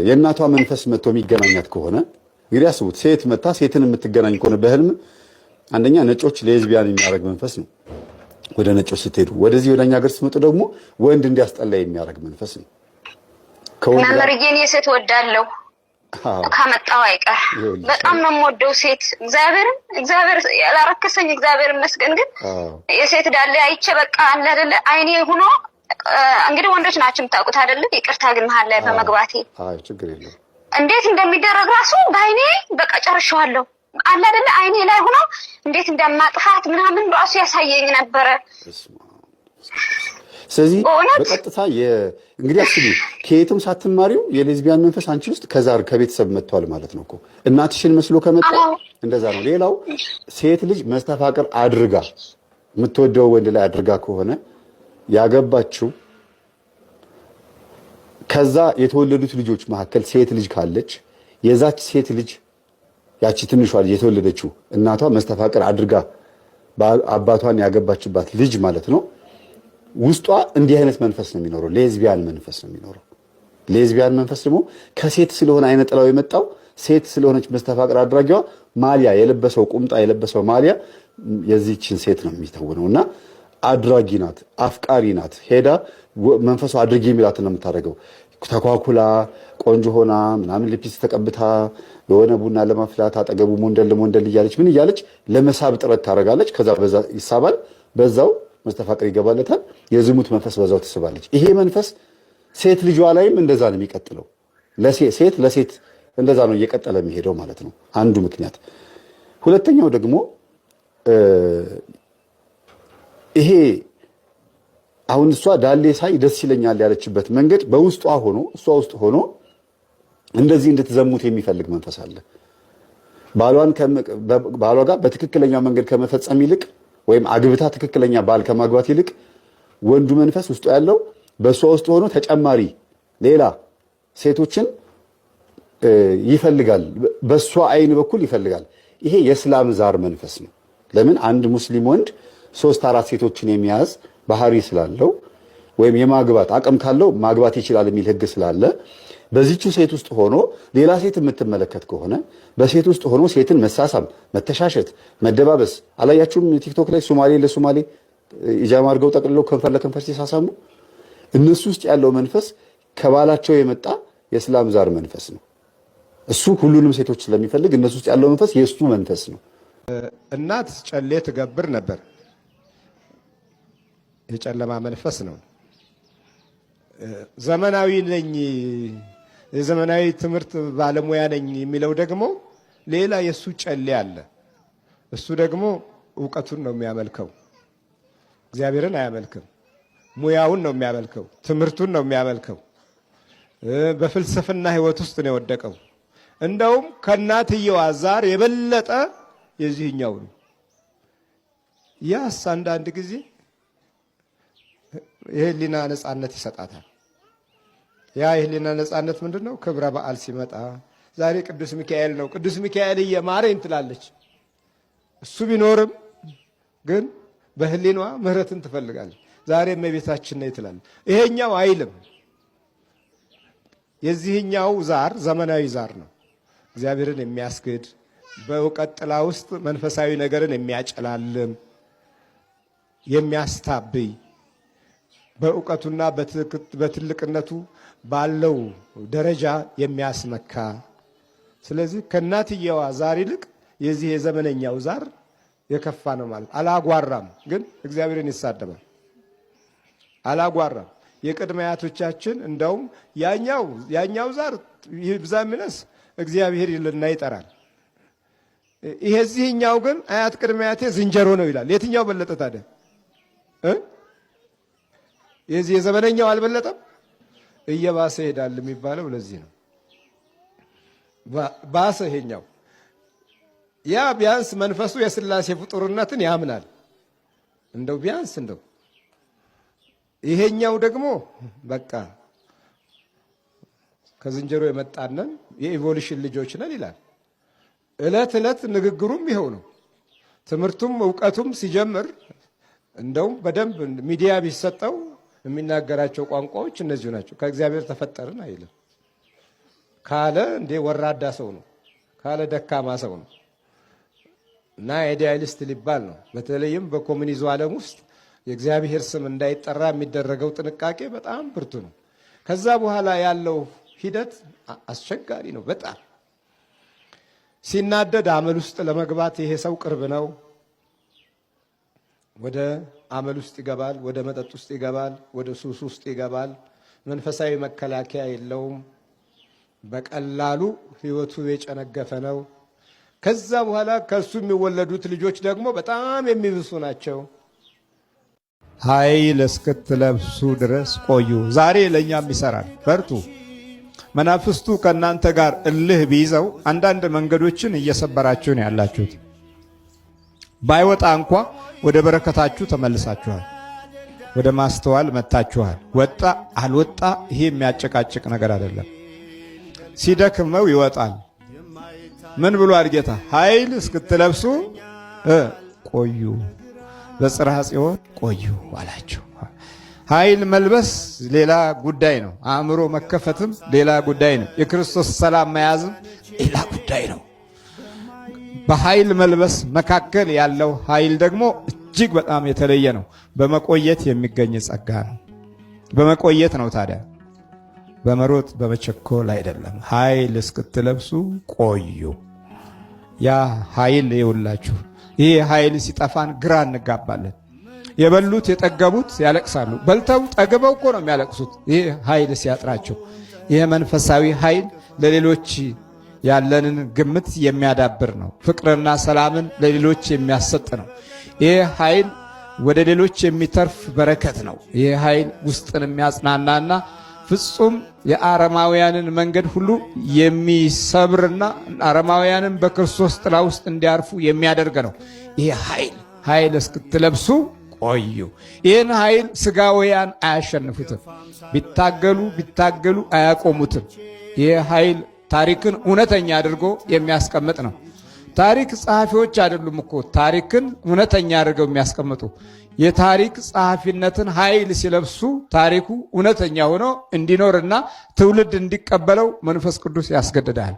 የእናቷ መንፈስ መጥቶ የሚገናኛት ከሆነ እንግዲህ አስቡት፣ ሴት መታ ሴትን የምትገናኝ ከሆነ በህልም አንደኛ ነጮች ሌዝቢያን የሚያደርግ መንፈስ ነው። ወደ ነጮች ስትሄዱ ወደዚህ ወደኛ ሀገር ስትመጡ ደግሞ ወንድ እንዲያስጠላ የሚያደርግ መንፈስ ነው። መመርጌን የሴት ወዳለው ካመጣው አይቀር በጣም ነው የምወደው ሴት እግዚአብሔር ያላረከሰኝ እግዚአብሔር ይመስገን። ግን የሴት ዳለ አይቼ በቃ አለ አይደለ አይኔ ሆኖ እንግዲህ ወንዶች ናቸው የምታውቁት አይደለ? ይቅርታ ግን መሀል ላይ በመግባቴ ችግር የለም እንዴት እንደሚደረግ ራሱ በአይኔ በቃ ጨርሼዋለሁ አለ አይደለ? አይኔ ላይ ሆኖ እንዴት እንደማጥፋት ምናምን ራሱ ያሳየኝ ነበረ። ስለዚህ በቀጥታ እንግዲህ አስቢ፣ ከየትም ሳትማሪው የሌዝቢያን መንፈስ አንቺ ውስጥ ከዛር ከቤተሰብ መጥቷል ማለት ነው እኮ። እናትሽን መስሎ ከመጣ እንደዛ ነው። ሌላው ሴት ልጅ መስተፋቅር አድርጋ የምትወደው ወንድ ላይ አድርጋ ከሆነ ያገባችው ከዛ የተወለዱት ልጆች መካከል ሴት ልጅ ካለች የዛች ሴት ልጅ ያቺ ትንሿ ልጅ የተወለደችው እናቷ መስተፋቅር አድርጋ አባቷን ያገባችባት ልጅ ማለት ነው። ውስጧ እንዲህ አይነት መንፈስ ነው የሚኖረው፣ ሌዝቢያን መንፈስ ነው የሚኖረው። ሌዝቢያን መንፈስ ደግሞ ከሴት ስለሆነ አይነ ጥላው የመጣው ሴት ስለሆነች መስተፋቅር አድራጊዋ ማሊያ የለበሰው ቁምጣ የለበሰው ማሊያ የዚህችን ሴት ነው የሚተውነውና አድራጊ ናት፣ አፍቃሪ ናት። ሄዳ መንፈሱ አድርጊ የሚላትን ነው የምታደርገው። ተኳኩላ ቆንጆ ሆና ምናምን ሊፕስቲክ ተቀብታ የሆነ ቡና ለማፍላት አጠገቡ ሞንደል እያለች ምን እያለች ለመሳብ ጥረት ታደርጋለች። ከዛ በዛ ይሳባል፣ በዛው መስተፋቅር ይገባለታል። የዝሙት መንፈስ በዛው ትስባለች። ይሄ መንፈስ ሴት ልጇ ላይም እንደዛ ነው የሚቀጥለው። ሴት ለሴት እንደዛ ነው እየቀጠለ የሚሄደው ማለት ነው። አንዱ ምክንያት። ሁለተኛው ደግሞ ይሄ አሁን እሷ ዳሌ ሳይ ደስ ይለኛል ያለችበት መንገድ በውስጧ ሆኖ እሷ ውስጥ ሆኖ እንደዚህ እንድትዘሙት የሚፈልግ መንፈስ አለ። ባሏ ጋር በትክክለኛው መንገድ ከመፈጸም ይልቅ ወይም አግብታ ትክክለኛ ባል ከማግባት ይልቅ ወንዱ መንፈስ ውስጡ ያለው በእሷ ውስጥ ሆኖ ተጨማሪ ሌላ ሴቶችን ይፈልጋል፣ በእሷ አይን በኩል ይፈልጋል። ይሄ የእስላም ዛር መንፈስ ነው። ለምን አንድ ሙስሊም ወንድ 3-4 ሴቶችን የሚያዝ ባህሪ ስላለው ወይም የማግባት አቅም ካለው ማግባት ይችላል የሚል ሕግ ስላለ በዚህች ሴት ውስጥ ሆኖ ሌላ ሴት የምትመለከት ከሆነ በሴት ውስጥ ሆኖ ሴትን መሳሳም፣ መተሻሸት፣ መደባበስ አላያችሁም? ቲክቶክ ላይ ሶማሌ ለሶማሌ ኢጃማ አድርገው ጠቅልለው ከንፈር ለከንፈር ሲሳሳሙ። እነሱ ውስጥ ያለው መንፈስ ከባላቸው የመጣ የእስላም ዛር መንፈስ ነው። እሱ ሁሉንም ሴቶች ስለሚፈልግ እነሱ ውስጥ ያለው መንፈስ የእሱ መንፈስ ነው። እናት ጨሌ ትገብር ነበር። የጨለማ መንፈስ ነው። ዘመናዊ ነኝ፣ የዘመናዊ ትምህርት ባለሙያ ነኝ የሚለው ደግሞ ሌላ የሱ ጨሌ አለ። እሱ ደግሞ ዕውቀቱን ነው የሚያመልከው፣ እግዚአብሔርን አያመልክም። ሙያውን ነው የሚያመልከው፣ ትምህርቱን ነው የሚያመልከው። በፍልስፍና ህይወት ውስጥ ነው የወደቀው። እንደውም ከእናትየዋ ዛር የበለጠ የዚህኛው ነው። ያስ አንዳንድ ጊዜ የህሊና ነጻነት ይሰጣታል። ያ የህሊና ነጻነት ምንድነው? ክብረ በዓል ሲመጣ ዛሬ ቅዱስ ሚካኤል ነው፣ ቅዱስ ሚካኤል እየማረኝ ትላለች። እሱ ቢኖርም ግን በህሊናዋ ምህረትን ትፈልጋለች። ዛሬ እመቤታችን ነኝ ትላለች። ይሄኛው አይልም። የዚህኛው ዛር ዘመናዊ ዛር ነው። እግዚአብሔርን የሚያስክድ በእውቀት ጥላ ውስጥ መንፈሳዊ ነገርን የሚያጨላልም የሚያስታብይ በእውቀቱና በትልቅነቱ ባለው ደረጃ የሚያስመካ። ስለዚህ ከእናትየዋ ዛር ይልቅ የዚህ የዘመነኛው ዛር የከፋ ነው ማለት። አላጓራም፣ ግን እግዚአብሔርን ይሳደባል። አላጓራም። የቅድመ አያቶቻችን እንደውም ያኛው ዛር ይብዛ ሚነስ እግዚአብሔር ይልና ይጠራል። ይሄዚህኛው ግን አያት ቅድመ አያቴ ዝንጀሮ ነው ይላል። የትኛው በለጠ ታዲያ? የዚህ የዘመነኛው አልበለጠም? እየባሰ ይሄዳል የሚባለው ለዚህ ነው። ባሰ ይሄኛው። ያ ቢያንስ መንፈሱ የሥላሴ ፍጡርነትን ያምናል። እንደው ቢያንስ እንደው ይሄኛው ደግሞ በቃ ከዝንጀሮ የመጣነን የኢቮሉሽን ልጆች ነን ይላል። እለት እለት ንግግሩም ይኸው ነው። ትምህርቱም ዕውቀቱም ሲጀምር እንደውም በደንብ ሚዲያ ቢሰጠው የሚናገራቸው ቋንቋዎች እነዚሁ ናቸው። ከእግዚአብሔር ተፈጠርን አይልም። ካለ እንዴ ወራዳ ሰው ነው፣ ካለ ደካማ ሰው ነው። እና አይዲያሊስት ሊባል ነው። በተለይም በኮሙኒዝም ዓለም ውስጥ የእግዚአብሔር ስም እንዳይጠራ የሚደረገው ጥንቃቄ በጣም ብርቱ ነው። ከዛ በኋላ ያለው ሂደት አስቸጋሪ ነው በጣም። ሲናደድ አመል ውስጥ ለመግባት ይሄ ሰው ቅርብ ነው። ወደ አመል ውስጥ ይገባል፣ ወደ መጠጥ ውስጥ ይገባል፣ ወደ ሱስ ውስጥ ይገባል። መንፈሳዊ መከላከያ የለውም። በቀላሉ ህይወቱ የጨነገፈ ነው። ከዛ በኋላ ከሱ የሚወለዱት ልጆች ደግሞ በጣም የሚብሱ ናቸው። ኃይል እስክትለብሱ ድረስ ቆዩ። ዛሬ ለእኛም ይሰራል። በርቱ። መናፍስቱ ከእናንተ ጋር እልህ ቢይዘው አንዳንድ መንገዶችን እየሰበራችሁ ነው ያላችሁት። ባይወጣ እንኳ ወደ በረከታችሁ ተመልሳችኋል። ወደ ማስተዋል መጥታችኋል። ወጣ አልወጣ ይሄ የሚያጨቃጭቅ ነገር አይደለም። ሲደክመው ይወጣል። ምን ብሏል ጌታ? ኃይል እስክትለብሱ ቆዩ፣ በጽርሐ ጽዮን ቆዩ አላቸው። ኃይል መልበስ ሌላ ጉዳይ ነው። አእምሮ መከፈትም ሌላ ጉዳይ ነው። የክርስቶስ ሰላም መያዝም ሌላ ጉዳይ ነው። በኃይል መልበስ መካከል ያለው ኃይል ደግሞ እጅግ በጣም የተለየ ነው። በመቆየት የሚገኝ ጸጋ ነው። በመቆየት ነው ታዲያ፣ በመሮጥ በመቸኮል አይደለም። ኃይል እስክትለብሱ ቆዩ። ያ ኃይል ይውላችሁ። ይሄ ኃይል ሲጠፋን ግራ እንጋባለን። የበሉት የጠገቡት ያለቅሳሉ። በልተው ጠግበው እኮ ነው የሚያለቅሱት። ይሄ ኃይል ሲያጥራቸው። ይሄ መንፈሳዊ ኃይል ለሌሎች ያለንን ግምት የሚያዳብር ነው። ፍቅርና ሰላምን ለሌሎች የሚያሰጥ ነው። ይሄ ኃይል ወደ ሌሎች የሚተርፍ በረከት ነው። ይሄ ኃይል ውስጥን የሚያጽናናና ፍጹም የአረማውያንን መንገድ ሁሉ የሚሰብርና አረማውያንን በክርስቶስ ጥላ ውስጥ እንዲያርፉ የሚያደርግ ነው። ይሄ ኃይል እስክትለብሱ ቆዩ። ይህን ኃይል ስጋውያን አያሸንፉትም። ቢታገሉ አያቆሙትም። ይህ ኃይል ታሪክን እውነተኛ አድርጎ የሚያስቀምጥ ነው። ታሪክ ጸሐፊዎች አይደሉም እኮ ታሪክን እውነተኛ አድርገው የሚያስቀምጡ። የታሪክ ጸሐፊነትን ኃይል ሲለብሱ ታሪኩ እውነተኛ ሆኖ እንዲኖርና ትውልድ እንዲቀበለው መንፈስ ቅዱስ ያስገድዳል።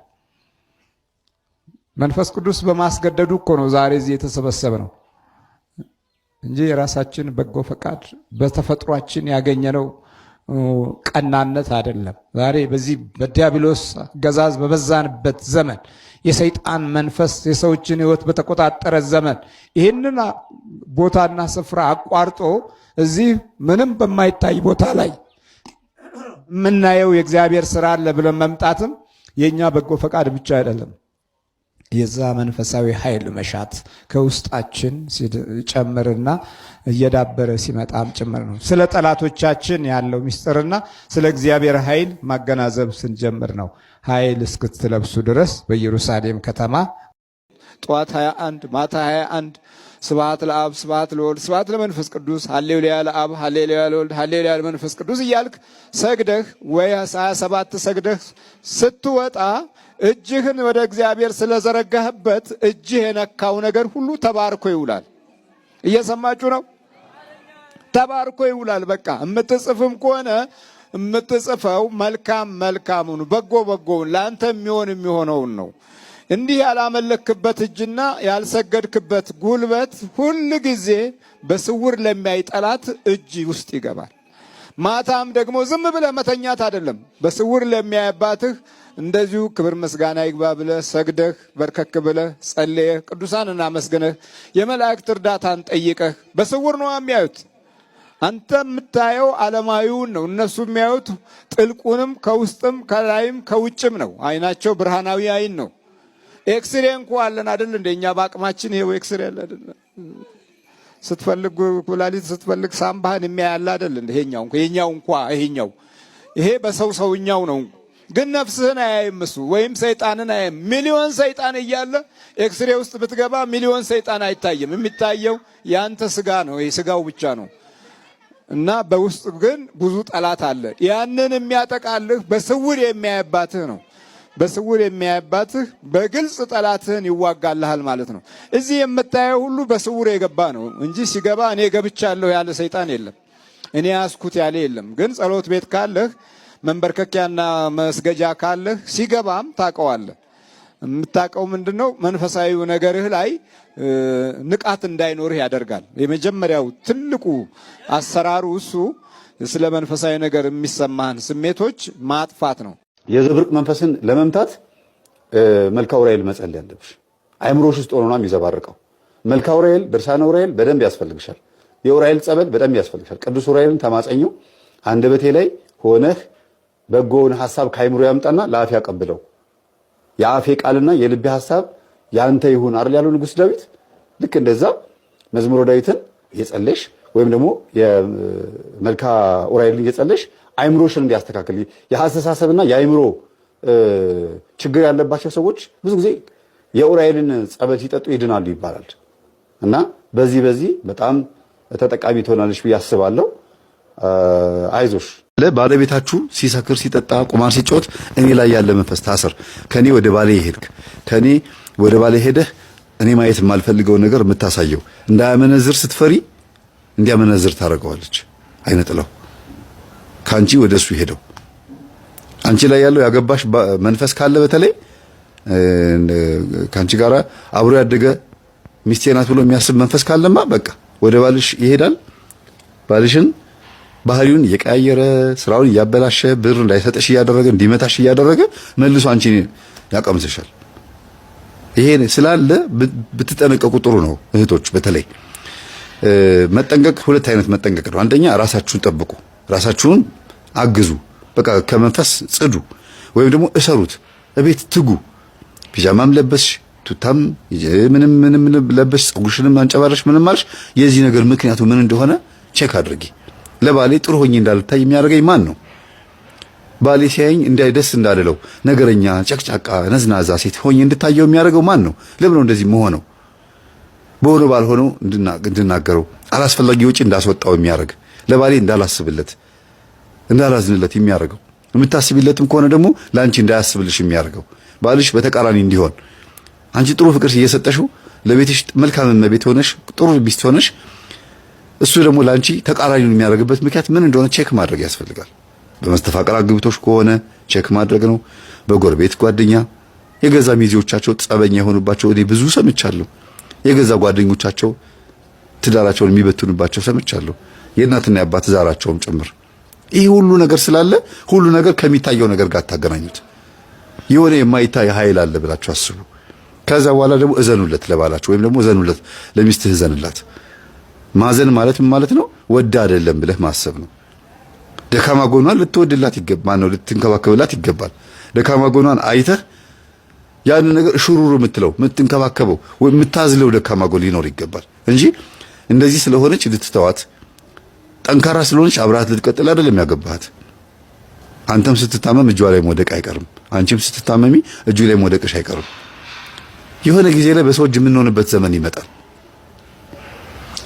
መንፈስ ቅዱስ በማስገደዱ እኮ ነው ዛሬ እዚህ የተሰበሰበ ነው እንጂ የራሳችን በጎ ፈቃድ በተፈጥሯችን ያገኘነው ቀናነት አይደለም። ዛሬ በዚህ በዲያብሎስ አገዛዝ በበዛንበት ዘመን የሰይጣን መንፈስ የሰዎችን ሕይወት በተቆጣጠረ ዘመን ይህንን ቦታና ስፍራ አቋርጦ እዚህ ምንም በማይታይ ቦታ ላይ የምናየው የእግዚአብሔር ሥራ አለ ብለን መምጣትም የእኛ በጎ ፈቃድ ብቻ አይደለም። የዛ መንፈሳዊ ኃይል መሻት ከውስጣችን ሲጨምርና እየዳበረ ሲመጣም ጭምር ነው። ስለ ጠላቶቻችን ያለው ምስጢርና ስለ እግዚአብሔር ኃይል ማገናዘብ ስንጀምር ነው። ኃይል እስክትለብሱ ድረስ በኢየሩሳሌም ከተማ ጠዋት 21 ማታ 21 ስብሐት ለአብ ስብሐት ለወልድ ስብሐት ለመንፈስ ቅዱስ ሃሌሉያ ለአብ ሃሌሉያ ለወልድ ሃሌሉያ ለመንፈስ ቅዱስ እያልክ ሰግደህ ወይ 27 ሰግደህ ስትወጣ እጅህን ወደ እግዚአብሔር ስለዘረጋህበት እጅህ የነካው ነገር ሁሉ ተባርኮ ይውላል። እየሰማችሁ ነው? ተባርኮ ይውላል። በቃ የምትጽፍም ከሆነ የምትጽፈው መልካሙን በጎውን ለአንተ የሚሆነውን ነው። እንዲህ ያላመለክበት እጅና ያልሰገድክበት ጉልበት ሁል ጊዜ በስውር ለሚያይ ጠላት እጅ ውስጥ ይገባል። ማታም ደግሞ ዝም ብለህ መተኛት አይደለም። በስውር ለሚያይባትህ እንደዚሁ ክብር ምስጋና ይግባ ብለህ ሰግደህ በርከክ ብለህ ጸልየህ ቅዱሳን እናመስግነህ የመላእክት እርዳታን ጠይቀህ በስውር ነው የሚያዩት። አንተ የምታየው ዓለማዊውን ነው። እነሱ የሚያዩት ጥልቁንም ከውስጥም ከላይም ከውጭም ነው። አይናቸው ብርሃናዊ አይን ነው። ኤክስሬ እንኳ አለን አይደል? እንደኛ በአቅማችን ይሄው ኤክስሬ አለ አይደል? ስትፈልግ ኩላሊት ስትፈልግ ሳምባህን የሚያያል አይደል? ይሄኛው ይሄ በሰውኛው ነው። ግን ነፍስህን አያይም እሱ፣ ወይም ሰይጣንን አያይም። ሚሊዮን ሰይጣን እያለ ኤክስሬ ውስጥ ብትገባ ሚሊዮን ሰይጣን አይታይም። የሚታየው ያንተ ስጋ ነው። ይሄ ስጋው ብቻ ነው። እና በውስጥ ግን ብዙ ጠላት አለ። ያንን የሚያጠቃልህ በስውር የሚያይባትህ ነው። በስውር የሚያይባትህ በግልጽ ጠላትህን ይዋጋልሃል ማለት ነው። እዚህ የምታየው ሁሉ በስውር የገባ ነው እንጂ ሲገባ እኔ ገብቻለሁ ያለ ሰይጣን የለም። እኔ ያስኩት ያለ የለም። ግን ጸሎት ቤት ካለህ መንበርከኪያና መስገጃ ካለህ ሲገባም ታውቀዋለህ። የምታውቀው ምንድነው? መንፈሳዊ ነገርህ ላይ ንቃት እንዳይኖርህ ያደርጋል። የመጀመሪያው ትልቁ አሰራሩ እሱ ስለ መንፈሳዊ ነገር የሚሰማህን ስሜቶች ማጥፋት ነው። የዘብርቅ መንፈስን ለመምታት መልክአ ዑራኤል መጸለይ አለብሽ። አይምሮሽ ውስጥ ሆኖ ነው የሚዘባርቀው። መልክአ ዑራኤል፣ ድርሳነ ዑራኤል በደንብ ያስፈልግሻል። የዑራኤል ጸበል በደንብ ያስፈልግሻል። ቅዱስ ዑራኤልን ተማጸኘው። አንደበቴ ላይ ሆነህ በጎውን ሐሳብ ከአይምሮ ያምጣና ለአፍ ያቀብለው። የአፌ ቃልና የልቤ ሐሳብ ያንተ ይሁን አይደል ያለው ንጉሥ ዳዊት። ልክ እንደዛ መዝሙረ ዳዊትን እየጸለሽ ወይም ደግሞ የመልክአ ዑራኤልን እየጸለሽ አይምሮሽን እንዲያስተካክል። የሐሳብና የአይምሮ ችግር ያለባቸው ሰዎች ብዙ ጊዜ የዑራኤልን ጸበል ሲጠጡ ይድናሉ ይባላል። እና በዚህ በጣም ተጠቃሚ ትሆናለሽ ብዬ አስባለሁ። አይዞሽ። ባለቤታችሁ ሲሰክር ሲጠጣ ቁማር ሲጫወት እኔ ላይ ያለ መንፈስ ታስር፣ ከኔ ወደ ባሌ ሄድክ፣ ከኔ ወደ ባሌ ሄደህ እኔ ማየት የማልፈልገው ነገር የምታሳየው እንዳያመነዝር ስትፈሪ እንዲያመነዝር ታደርገዋለች። አይነጥለው ካንቺ ወደሱ ሄደው አንቺ ላይ ያለው ያገባሽ መንፈስ ካለ በተለይ ካንቺ ጋራ አብሮ ያደገ ሚስቴ ናት ብሎ የሚያስብ መንፈስ ካለማ በቃ ወደ ባልሽ ይሄዳል። ባልሽን ባህሪውን እየቀያየረ ስራውን እያበላሸ ብር እንዳይሰጥሽ እያደረገ እንዲመታሽ እያደረገ መልሶ አንቺን ያቀምስሻል። ይሄ ስላለ ብትጠነቀቁ ጥሩ ነው እህቶች። በተለይ መጠንቀቅ ሁለት አይነት መጠንቀቅ ነው። አንደኛ ራሳችሁን ጠብቁ፣ ራሳችሁን አግዙ። በቃ ከመንፈስ ጽዱ፣ ወይም ደግሞ እሰሩት። እቤት ትጉ። ፒጃማም ለበስሽ ቱታም ምንም ለበስሽ ጸጉርሽንም አንጨባረሽ ምንም አልሽ፣ የዚህ ነገር ምክንያቱ ምን እንደሆነ ቼክ አድርጊ። ለባሌ ጥሩ ሆኜ እንዳልታይ የሚያደርገኝ ማን ነው? ባሌ ሲያየኝ እንዳይደስ እንዳልለው ነገረኛ፣ ጨቅጫቃ፣ ነዝናዛ ሴት ሆኜ እንድታየው የሚያደርገው ማን ነው? ለምን ነው እንደዚህ መሆነው? በሆነ ባልሆነው እንድናገረው፣ አላስፈላጊ ወጪ እንዳስወጣው የሚያደርግ፣ ለባሌ እንዳላስብለት እንዳላዝንለት የሚያደርገው፣ የምታስቢለትም ከሆነ ደግሞ ለአንቺ እንዳያስብልሽ የሚያደርገው፣ ባልሽ በተቃራኒ እንዲሆን አንቺ ጥሩ ፍቅር እየሰጠሽው ለቤትሽ መልካም እመቤት ሆነሽ ጥሩ ሚስት ሆነሽ እሱ ደግሞ ላንቺ ተቃራኒውን የሚያደርግበት ምክንያት ምን እንደሆነ ቼክ ማድረግ ያስፈልጋል። በመስተፋቀር አግብቶሽ ከሆነ ቼክ ማድረግ ነው። በጎረቤት ጓደኛ የገዛ ሚዜዎቻቸው ጸበኛ የሆኑባቸው እኔ ብዙ ሰምቻለሁ። የገዛ ጓደኞቻቸው ትዳራቸውን የሚበትኑባቸው ሰምቻለሁ። የእናትና የአባት ዛራቸውም ጭምር። ይህ ሁሉ ነገር ስላለ ሁሉ ነገር ከሚታየው ነገር ጋር ታገናኙት። የሆነ የማይታይ ኃይል አለ ብላችሁ አስቡ። ከዛ በኋላ ደግሞ እዘኑለት ለባላችሁ፣ ወይም ደግሞ እዘኑለት ለሚስትህ እዘንላት። ማዘን ማለት ምን ማለት ነው? ወዳ አይደለም ብለህ ማሰብ ነው። ደካማ ጎኗን ልትወድላት ይገባል ነው፣ ልትንከባከብላት ይገባል። ደካማ ጎኗን አይተህ ያን ነገር ሹሩሩ የምትንከባከበው ወይ የምታዝለው ደካማ ጎን ሊኖር ይገባል እንጂ እንደዚህ ስለሆነች ልትተዋት፣ ጠንካራ ስለሆነች አብራት ልትቀጥል አይደለም ያገባሃት። አንተም ስትታመም እጇ ላይ መውደቅ አይቀርም፣ አንቺም ስትታመሚ እጁ ላይ መውደቅሽ አይቀርም። የሆነ ጊዜ ላይ በሰው እጅ የምንሆንበት ዘመን ይመጣል።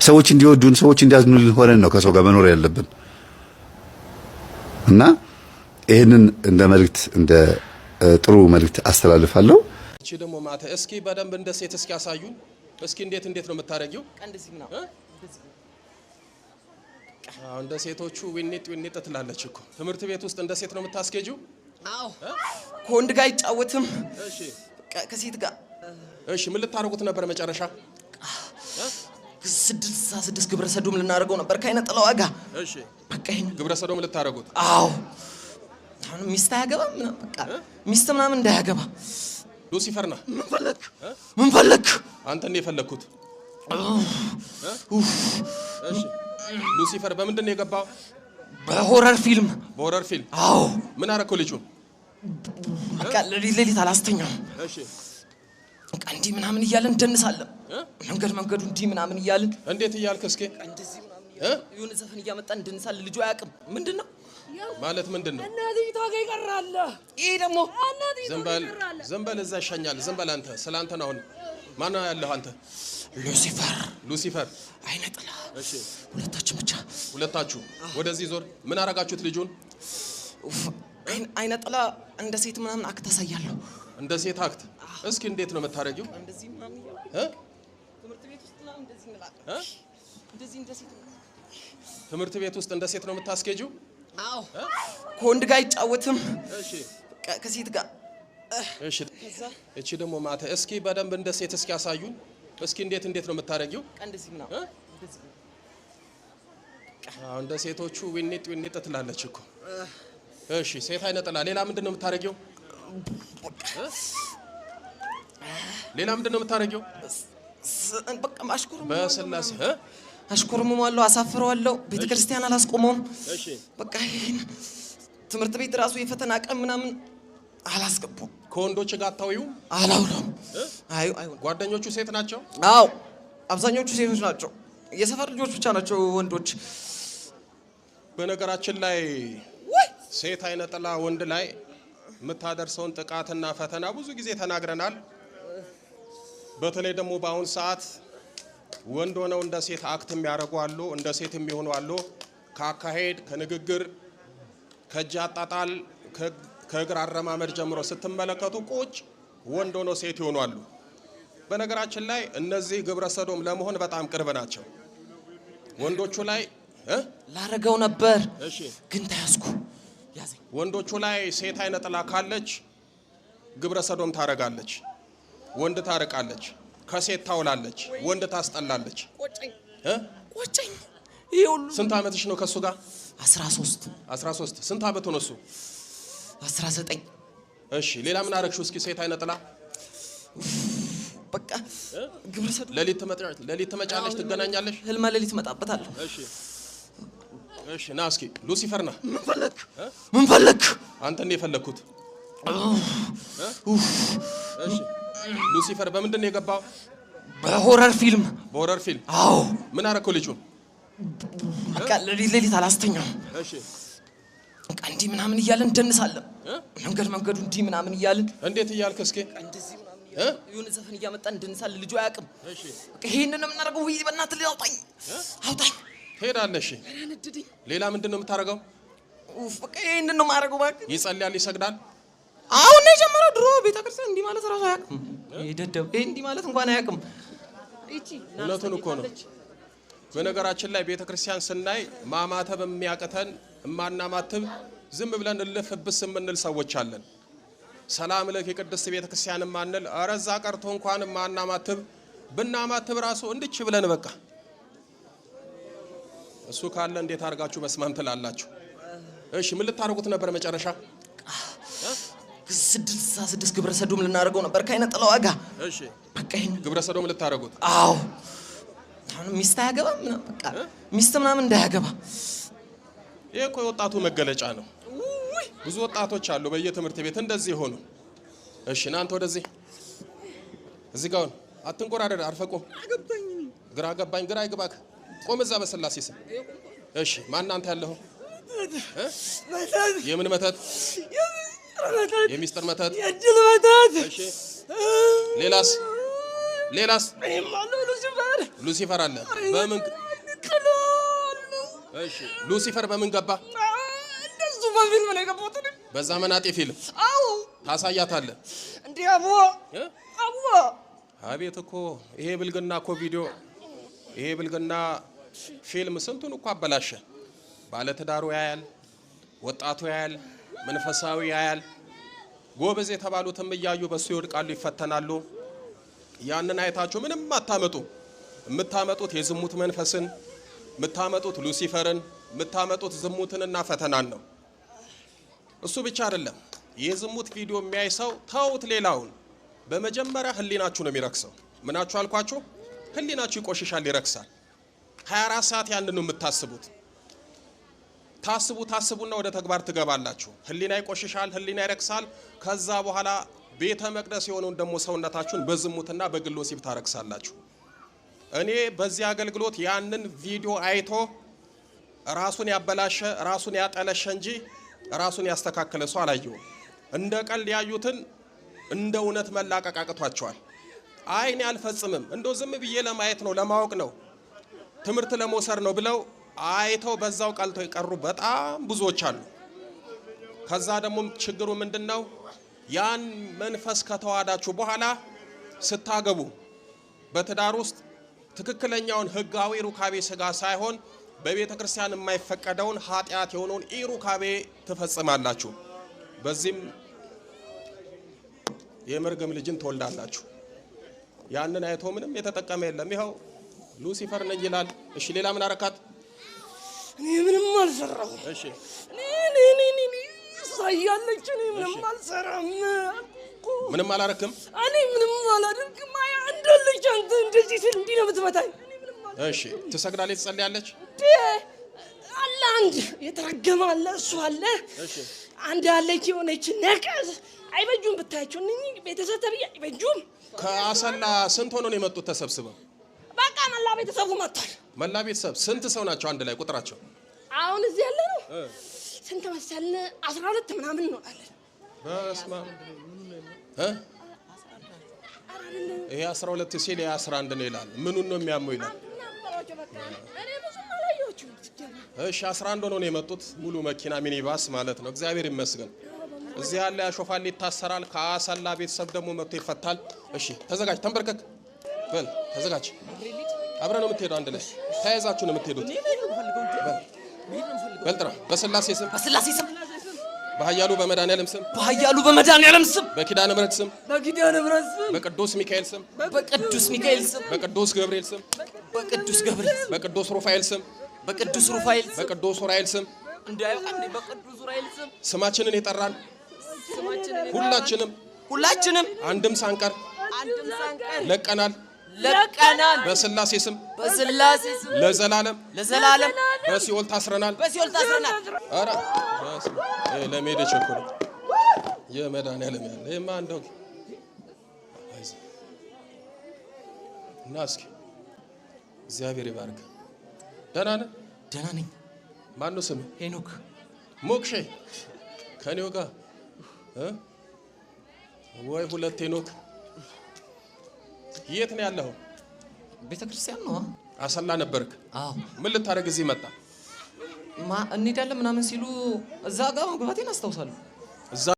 ሰዎች እንዲወዱን ሰዎች እንዲያዝኑልን ሆነን ነው ከሰው ጋር መኖር ያለብን። እና ይሄንን እንደ መልእክት እንደ ጥሩ መልእክት አስተላልፋለሁ። እቺ ደግሞ ማታ እስኪ በደንብ እንደ ሴት እስኪ ያሳዩን። እስኪ እንዴት ነው የምታረጊው? እንደዚህ ነው እንደ ሴቶቹ ዊኒት ትላለች እኮ። ትምህርት ቤት ውስጥ እንደ ሴት ነው የምታስኬጂው? አዎ። ከወንድ ጋር አይጫወትም። እሺ። ከሴት ጋር እሺ። ምን ልታረጉት ነበር መጨረሻ? 6 ግብረ ሰዶም ልናደርገው ነበር ከአይነ ጥላዋ ጋር። እሺ። በቃ ይሄን ግብረ ሰዶም ልታረጉት? አዎ። አሁን ሚስት አያገባም ምናምን በቃ ሚስት ምናምን እንዳያገባ። ሉሲፈር ነህ? ምን ፈለክ? አንተ እንደ የፈለኩት። እሺ። ሉሲፈር በምንድን ነው የገባው? በሆረር ፊልም። በሆረር ፊልም? አዎ። ምን አደረከው ልጁን? በቃ ሌሊት አላስተኛም። እሺ። በቃ እንዲህ ምናምን እያልን እንደንሳለን። መንገዱ እንዲህ ምናምን እያልን። እንዴት እያልክ? እስኪ እንደዚህ የሆነ ዘፈን እያመጣን እንደንሳለን። ልጁ አያውቅም። ምንድን ነው ማለት? ምንድን ነው? እናትህ ጋር ይቀራል። ይሄ ደግሞ ዝም በል እዛ ይሻኛል። ዝም በል አንተ። ስላንተ ነው አሁን። ማን ነው ያለው አንተ? ሉሲፈር አይነ ጥላ። እሺ። ሁለታችን ብቻ። ሁለታችሁ ወደዚህ ዞር። ምን አረጋችሁት ልጁን? አይነ ጥላ እንደ ሴት ምናምን አክት አሳያለሁ። እንደ ሴት አክት? እስኪ እንዴት ነው የምታረጊው? እንደዚህ ምናምን ትምህርት ቤት ውስጥ ምናምን እንደዚህ እንላለን። እንደዚህ እንደ ሴት ትምህርት ቤት ውስጥ እንደ ሴት ነው የምታስኬጂው? አዎ ከወንድ ጋር አይጫወትም። እሺ ከሴት ጋር እሺ። እቺ ደግሞ ማታ እስኪ በደንብ እንደ ሴት እስኪ ያሳዩን። እስኪ እንዴት ነው የምታረጊው? እንደዚህ ነው እንደዚህ። አዎ እንደ ሴቶቹ ዊኒጥ ትላለች እኮ። እሺ ሴት አይነ ጥላ ሌላ ምንድነው የምታረጊው? ሌላ ምንድነው የምታረጊው? በቃ ማሽኩርም በስላሴ አሽኩርምማለሁ፣ አሳፍረዋለሁ። ቤተክርስቲያን አላስቆመውም። እሺ በቃ ይሄን ትምህርት ቤት ራሱ የፈተና ቀን ምናምን አላስገቡም። ከወንዶች ጋር አታውዩም? አላውለም። አይ ጓደኞቹ ሴት ናቸው? አዎ አብዛኞቹ ሴቶች ናቸው። የሰፈር ልጆች ብቻ ናቸው ወንዶች። በነገራችን ላይ ሴት አይነ ጥላ ወንድ ላይ የምታደርሰውን ጥቃትና ፈተና ብዙ ጊዜ ተናግረናል። በተለይ ደግሞ በአሁን ሰዓት ወንድ ሆነው እንደ ሴት አክት የሚያደርጉ አሉ፣ እንደ ሴት የሚሆኑ አሉ። ከአካሄድ፣ ከንግግር፣ ከእጅ አጣጣል፣ ከእግር አረማመድ ጀምሮ ስትመለከቱ ቁጭ ወንድ ሆነው ሴት ይሆኑ አሉ። በነገራችን ላይ እነዚህ ግብረ ሰዶም ለመሆን በጣም ቅርብ ናቸው። ወንዶቹ ላይ ላረገው ነበር እሺ ግን ተያዝኩ ያዘኝ። ወንዶቹ ላይ ሴት አይነ ጥላ ካለች ግብረ ሰዶም ታረጋለች፣ ወንድ ታርቃለች፣ ከሴት ታውላለች፣ ወንድ ታስጠላለች። ቆጨኝ ይሄ ሁሉ። ስንት ዓመትሽ ነው ከሱ ጋር? 13 ስንት ዓመት ሆነ እሱ? 19 እሺ ሌላ ምን አረግሽው? እስኪ ሴት አይነ ጥላ በቃ ግብረ ሰዶም። ሌሊት ትመጫለሽ፣ ትገናኛለሽ? ህልማ ሌሊት እመጣበታለሁ። እሺ ና እስኪ ሉሲፈር ና። ምን ፈለክ? አንተ እንደ የፈለኩት እሺ ሉሲፈር በምንድን ነው የገባው? በሆረር ፊልም። በሆረር ፊልም? አዎ። ምን አረከው ልጁ? በቃ ሌሊት አላስተኛም። እሺ በቃ እንዲህ ምናምን እያልን እንደንሳለን። መንገዱ እንዲህ ምናምን እያልን። እንዴት እያልክ? እስኪ እንደዚህ ምናምን የሆነ ዘፈን እያመጣን እንደንሳለን። ልጁ አያውቅም። እሺ በቃ ይሄንን ነው የምናደርገው። ወይ በእናትህ አውጣኝ። ትሄዳለሽ? ያነድድኝ። ሌላ ምንድን ነው የምታደርገው? በቃ ይሄንን ነው የማደርገው። እባክህ ይጸልያል፣ ይሰግዳል። አሁን ነው የጀመረው። ድሮ ቤተክርስቲያን እንዲህ ማለት ራሱ አያውቅም። ይደደብ ይሄ እንዲህ ማለት እንኳን አያውቅም። እውነቱን እኮ ነው። በነገራችን ላይ ቤተክርስቲያን ስናይ ማማተብ የሚያቅተን እማናማትብ ዝም ብለን እልፍብስ የምንል ሰዎች አለን። ሰላም ለክ የቅድስት ቤተክርስቲያን ማንል አረዛ ቀርቶ እንኳን ማናማትብ ብናማትብ ራሱ እንድች ብለን በቃ እሱ ካለ እንዴት አድርጋችሁ በስማም ትላላችሁ? እሺ ምን ልታረጉት ነበር መጨረሻ? 66 ግብረ ሰዶም ልናደርገው ነበር ከአይነ ጥላው ዋጋ። እሺ በቃ ይሄን ግብረ ሰዶም ልታረጉት? አዎ አሁን ሚስት አያገባ ምናምን በቃ ሚስት ምናምን እንዳያገባ። ይሄ እኮ የወጣቱ መገለጫ ነው። ብዙ ወጣቶች አሉ በየትምህርት ቤት እንደዚህ ሆኑ። እሺ እናንተ ወደዚህ እዚህ ጋር አትንቆራደድ፣ አርፈቁም። ግራ ገባኝ፣ ግራ ይግባክ። ቆም እዛ በስላሴ ስም። እሺ ማን አንተ ያለኸው? የምን መተት? የሚስጥር መተት፣ የእድል መተት። እሺ ሌላስ? ሉሲፈር አለ። በምን? እሺ ሉሲፈር በምን ገባ? እንደሱ በፊልም ነው የገባሁት። በዛ መናጤ ፊልም? አዎ። ታሳያታለህ እንዴ? አቦ አቤት እኮ ይሄ ብልግና እኮ ቪዲዮ፣ ይሄ ብልግና ፊልም ስንቱን እኮ አበላሸ። ባለትዳሩ ያያል፣ ወጣቱ ያያል፣ መንፈሳዊ ያያል። ጎበዝ የተባሉትም እያዩ በሱ ይወድቃሉ፣ ይፈተናሉ። ያንን አይታችሁ ምንም አታመጡ። የምታመጡት የዝሙት መንፈስን፣ የምታመጡት ሉሲፈርን፣ የምታመጡት ዝሙትንና ፈተናን ነው። እሱ ብቻ አይደለም። የዝሙት ቪዲዮ የሚያይ ሰው ተውት፣ ሌላውን በመጀመሪያ ህሊናችሁ ነው የሚረክሰው። ምናችሁ አልኳችሁ? ህሊናችሁ ይቆሽሻል፣ ይረክሳል። 24 ሰዓት ያንን ነው የምታስቡት። ታስቡና ወደ ተግባር ትገባላችሁ። ህሊና ይቆሽሻል፣ ህሊና ይረክሳል። ከዛ በኋላ ቤተ መቅደስ የሆነውን ደግሞ ሰውነታችሁን በዝሙትና በግል ወሲብ ታረክሳላችሁ። እኔ በዚህ አገልግሎት ያንን ቪዲዮ አይቶ ራሱን ያበላሸ ራሱን ያጠለሸ እንጂ ራሱን ያስተካከለ ሰው አላየሁም። እንደ ቀልድ ያዩትን እንደ እውነት መላቀቅ አቅቷቸዋል። አይኔ አልፈጽምም፣ እንደው ዝም ብዬ ለማየት ነው፣ ለማወቅ ነው፣ ትምህርት ለመውሰድ ነው ብለው አይተው በዛው ቀልተው የቀሩ በጣም ብዙዎች አሉ። ከዛ ደግሞ ችግሩ ምንድነው? ያን መንፈስ ከተዋዳችሁ በኋላ ስታገቡ በትዳር ውስጥ ትክክለኛውን ህጋዊ ሩካቤ ስጋ ሳይሆን በቤተ ክርስቲያን የማይፈቀደውን ኃጢአት የሆነውን ኢሩካቤ ትፈጽማላችሁ። በዚህም የመርገም ልጅን ትወልዳላችሁ። ያንን አይቶ ምንም የተጠቀመ የለም። ይኸው ሉሲፈር ነኝ ይላል። እሺ ሌላ ምን አረካት? እኔ ምንም አልሰራሁም። እሺ እኔ ሳያለች እኔ ምንም አልሰራም። ምንም አላረክም። እኔ ምንም አላደርግም። አንደልጅ አንተ እንደዚህ ስል እንዲህ ነው የምትመታኝ። እሺ ትሰግዳለች፣ ትጸልያለች። አለ አንድ የተረገመ አለ፣ እሱ አለ። እሺ አንድ አለች የሆነች ነቀዝ። አይበጁም ብታያቸው እነኚህ ቤተሰብ ተብዬ አይበጁም። ከአሰላ ስንት ሆነው ነው የመጡት ተሰብስበው? በቃ መላ ቤተሰቡ መጥቷል። መላ ቤተሰብ ስንት ሰው ናቸው አንድ ላይ ቁጥራቸው? አሁን እዚህ ያለ ነው ስንት መሰልን? 12 ምናምን እንሆናለን። በስመ አብ ይሄ 12 ሲል 11 ነው ይላል። ምኑን ነው የሚያመው ይላል? እሺ 11 ሆነው ነው የመጡት። ሙሉ መኪና ሚኒባስ ማለት ነው። እግዚአብሔር ይመስገን። እዚህ ያለ ያሾፋል፣ ይታሰራል። ከአሰላ ቤተሰብ ደግሞ መጥቶ ይፈታል። እሺ ተዘጋጅ፣ ተንበርከክ በል፣ ተዘጋጅ። አብረን ነው የምትሄደው፣ አንድ ላይ ተያይዛችሁ ነው የምትሄዱት። በል ጥራ። በስላሴ ስም፣ በስላሴ ስም፣ በኃያሉ በመድኃኒዓለም ስም፣ በኃያሉ በመድኃኒዓለም ስም፣ በኪዳነ ምሕረት ስም፣ በኪዳነ ምሕረት ስም፣ በቅዱስ ሚካኤል ስም፣ በቅዱስ ሚካኤል ስም፣ በቅዱስ ገብርኤል ስም፣ በቅዱስ ገብርኤል ስም፣ በቅዱስ ሩፋኤል ስም፣ በቅዱስ ሩፋኤል ስም፣ በቅዱስ ኡራኤል ስም እንዳይወጣ በቅዱስ ኡራኤል ስም ስማችንን የጠራን ሁላችንም አንድም ሳንቀር ለቀናል። በስላሴ ስም ለዘላለም በሲኦል ታስረናል። ኧረ ለመሄድ ቸኩል የመድኃኒዓለም ያለ ይሄማ እንደው እና እስኪ እግዚአብሔር ይባርክ። ደህና ነህ? ደህና ነኝ። ማነው ስምህ? ሄኖክ ሞክሼ ከኔው ጋር ወይ ሁለት ሄኖክ። የት ነው ያለው? ቤተክርስቲያን ነው። አሰላ ነበርክ? አዎ። ምን ልታደርግ እዚህ መጣ? እንሄዳለን ምናምን ሲሉ እዛ ጋር መግባቴን አስታውሳለሁ።